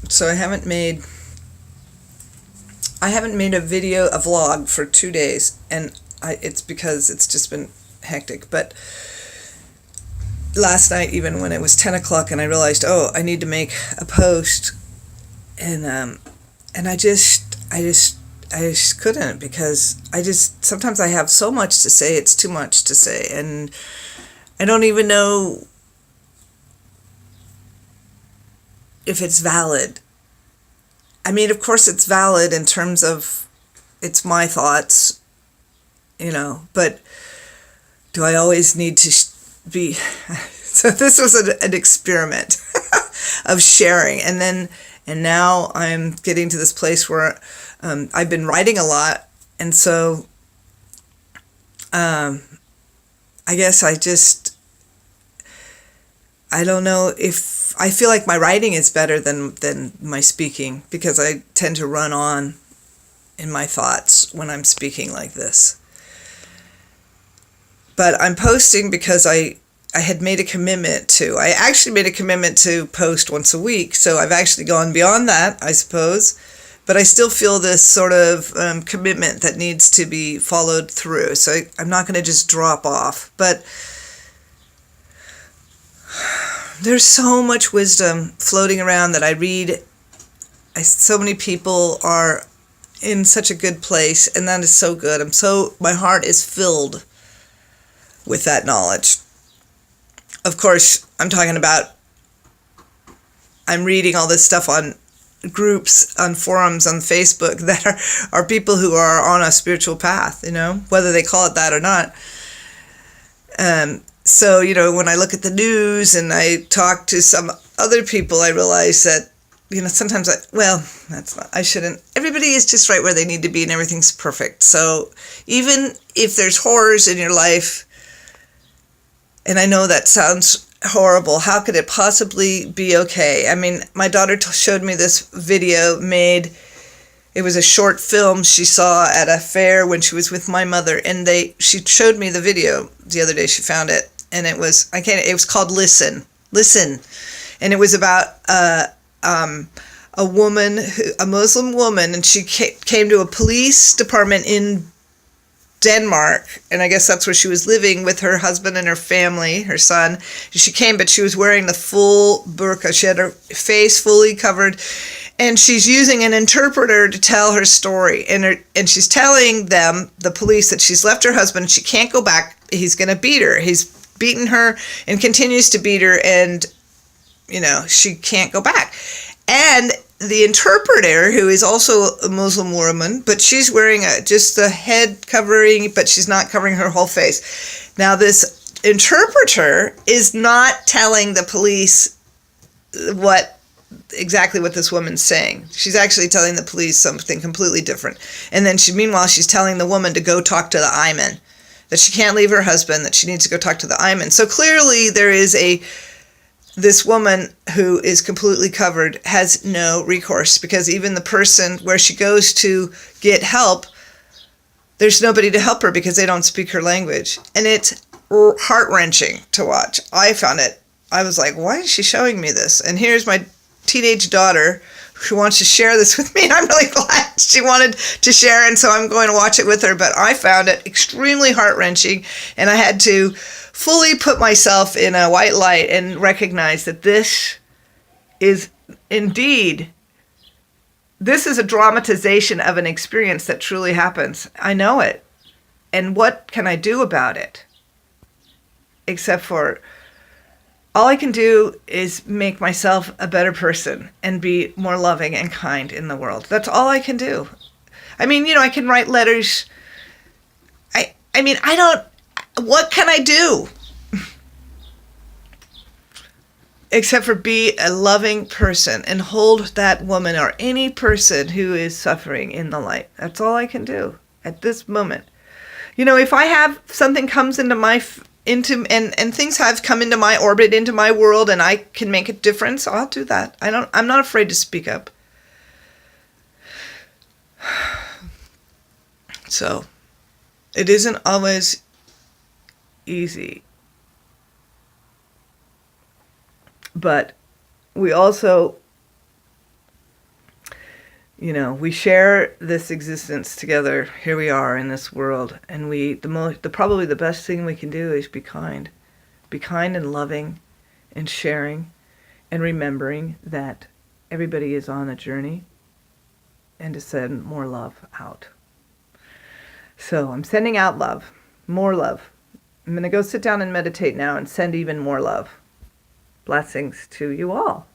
So I haven't made a vlog for 2 days, and it's because it's just been hectic. But last night, even when it was 10 o'clock, and I realized, oh, I need to make a post, and I just couldn't, because sometimes I have so much to say, it's too much to say, and I don't even know if it's valid. I mean, of course it's valid in terms of it's my thoughts, but do I always need to be? So this was an experiment of sharing, and now I'm getting to this place where I've been writing a lot, and so I guess I don't know if I feel like my writing is better than my speaking, because I tend to run on in my thoughts when I'm speaking like this. But I'm posting because I had made a commitment to. I actually made a commitment to post once a week, so I've actually gone beyond that, I suppose. But I still feel this sort of commitment that needs to be followed through. So I'm not going to just drop off. But there's so much wisdom floating around that I read. So many people are in such a good place, and that is so good. My heart is filled with that knowledge. Of course, I'm reading all this stuff on groups, on forums, on Facebook, that are people who are on a spiritual path, whether they call it that or not. So, when I look at the news and I talk to some other people, I realize that, sometimes I shouldn't. Everybody is just right where they need to be, and everything's perfect. So even if there's horrors in your life, and I know that sounds horrible, how could it possibly be okay? I mean, my daughter showed me this video it was a short film she saw at a fair when she was with my mother, and she showed me the video the other day. She found it, and it was called Listen, and it was about a woman, a Muslim woman, and she came to a police department in Denmark, and I guess that's where she was living with her husband and her family, her son. She came, but she was wearing the full burqa. She had her face fully covered, and she's using an interpreter to tell her story. And she's telling them, the police, that she's left her husband. She can't go back. He's going to beat her. He's beaten her and continues to beat her, and she can't go back. And the interpreter, who is also a Muslim woman, but she's wearing just the head covering, but she's not covering her whole face. Now, this interpreter is not telling the police exactly what this woman's saying. She's actually telling the police something completely different. And then meanwhile, she's telling the woman to go talk to the imam, that she can't leave her husband, that she needs to go talk to the imam. So clearly there is this woman who is completely covered has no recourse, because even the person where she goes to get help, there's nobody to help her because they don't speak her language. And it's heart-wrenching to watch. I was like, why is she showing me this? And here's my teenage daughter who wants to share this with me, and I'm really glad she wanted to share, and so I'm going to watch it with her. But I found it extremely heart-wrenching, and I had to fully put myself in a white light and recognize that this is a dramatization of an experience that truly happens. I know it. And what can I do about it? Except for, all I can do is make myself a better person and be more loving and kind in the world. That's all I can do. I mean, I can write letters. What can I do? Except for be a loving person and hold that woman or any person who is suffering in the light. That's all I can do at this moment. If I have something comes into and things have come into my orbit, into my world, and I can make a difference, I'll do that. I'm not afraid to speak up. So, it isn't always easy. But we also You know, we share this existence together. Here we are in this world, and probably the best thing we can do is be kind. Be kind and loving and sharing and remembering that everybody is on a journey, and to send more love out. So I'm sending out love, more love. I'm going to go sit down and meditate now and send even more love. Blessings to you all.